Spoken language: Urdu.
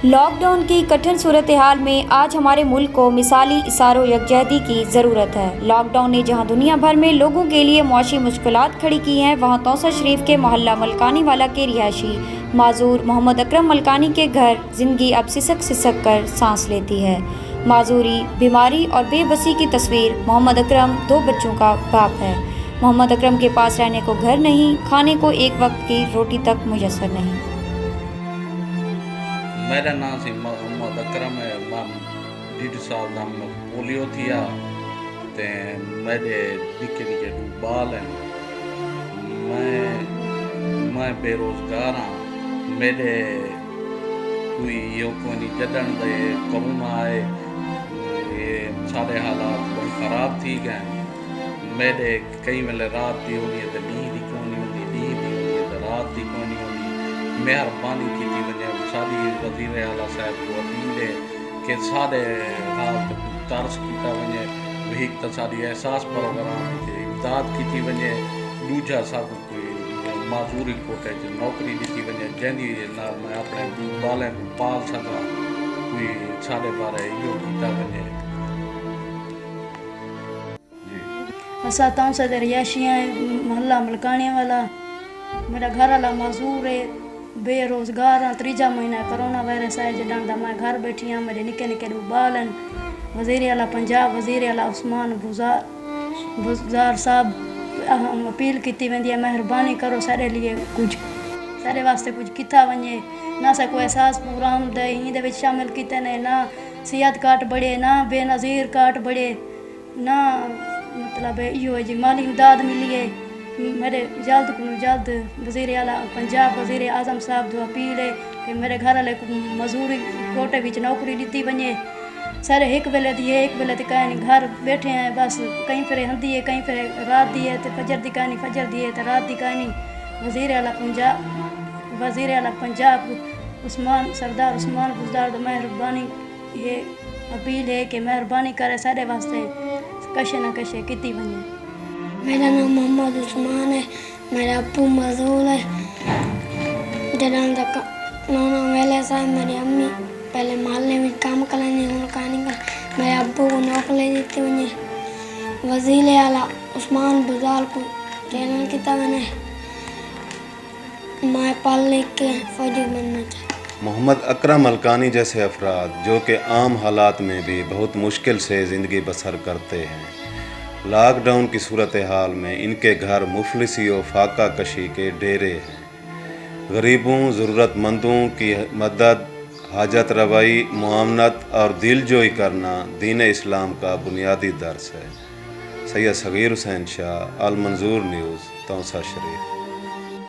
لاک ڈاؤن کی کٹھن صورتحال میں آج ہمارے ملک کو مثالی اثار و یکجہتی کی ضرورت ہے۔ لاک ڈاؤن نے جہاں دنیا بھر میں لوگوں کے لیے معاشی مشکلات کھڑی کی ہیں، وہاں توسہ شریف کے محلہ ملکانی والا کے رہائشی معذور محمد اکرم ملکانی کے گھر زندگی اب سسک سسک کر سانس لیتی ہے۔ معذوری، بیماری اور بے بسی کی تصویر۔ محمد اکرم 2 بچوں کا باپ ہے۔ محمد اکرم کے پاس رہنے کو گھر نہیں، کھانے کو ایک وقت کی روٹی تک میسر نہیں۔ میرا نام سی محمد اکرم ہے۔ میں 1.5 سال دا پولیو تھیا تے میرے نکے نکے 2 بال ہیں۔ میں بے روزگار ہاں۔ میرے کوئی نہیں جدن دے کرونا آئے سارے حالات بڑے خراب تھی گئے۔ میرے کئی ویلے رات دی ہونی ہے تے نیند ہی کونی ہوندی، نیند ہی ہونی ہے تے رات دی کونی ہوندی۔ مہربانی کی ونجے ساری وزیر اعلیٰ صاحب کو اپیل ہے کہ سارے حالات ترس کیتا ونجے، ایک تو ساری احساس پروگرام کے امداد کی ونجے، دوجا سب کوئی معذوری کوٹے چ نوکری دیتی ونجے جہندی نال میں اپنے بالیں کو پال سکا، کوئی سارے بارے یہ کیتا ونجے۔ اسا تاؤں سے رہائشیاں محلہ ملکانی والا، میرا گھر والا معذور ہے، بے روزگار ہاں۔ 3 مہینہ کرونا وائرس ہے جڈان دا میں گھر بیٹھی ہاں۔ میرے نکے نکے 2 بال ہیں۔ وزیر اعلیٰ پنجاب وزیر اعلیٰ عثمان بزدار صاحب اپیل کیتی ویندی ہے مہربانی کرو سارے لیے کچھ، سارے واسطے کچھ کیتا ونجے۔ نہ سا کوئی احساس پروگرام دے ہی دے وچ شامل کیتے نے، نہ صحت کارڈ بڑھے، نہ بے نظیر کارڈ بڑھے، نہ مطلب یہ جی مالی امداد ملی ہے۔ میرے جلد کو جلد وزیر اعلیٰ پنجاب وزیر اعظم صاحب تو اپیل ہے کہ میرے گھر والے کو مزدوری کوٹے وچ نوکری دیتی ونجے۔ سارے ایک ویلے دی ہے، ایک ویلے تے کہیں نہیں، گھر بیٹھے ہیں بس، کہیں پھر ہندی ہے، کہیں پھر رات دی ہے تے فجر دی کہیں نہیں، فجر دی ہے تے رات دی کہیں نہیں۔ وزیر اعلیٰ پنجاب سردار عثمان بزدار تو مہربانی یہ اپیل ہے کہ مہربانی کرے سارے واسطے کشے نہ کشے کیتی ونجے۔ میرا نام محمد عثمان ہے، میرا ابو معذور ہے۔ جدان تک نونا ویلے صاحب میری امی پہلے محلے میں کام کرنے ہوں کہانی کر، میرے ابو کو نوکری دیتی ونجے۔ وزیر اعلیٰ عثمان بزدار کو اعلان کیتا ونے میں پڑھ لکھ کے فوجی بننا چاہتا۔ محمد اکرم ملکانی جیسے افراد جو کہ عام حالات میں بھی بہت مشکل سے زندگی بسر کرتے ہیں، لاک ڈاؤن کی صورتحال میں ان کے گھر مفلسی و فاقہ کشی کے ڈیرے ہیں۔ غریبوں، ضرورت مندوں کی مدد، حاجت روائی، معاونت اور دل جوئی کرنا دین اسلام کا بنیادی درس ہے۔ سید صغیر حسین شاہ، المنظور نیوز، توسہ شریف۔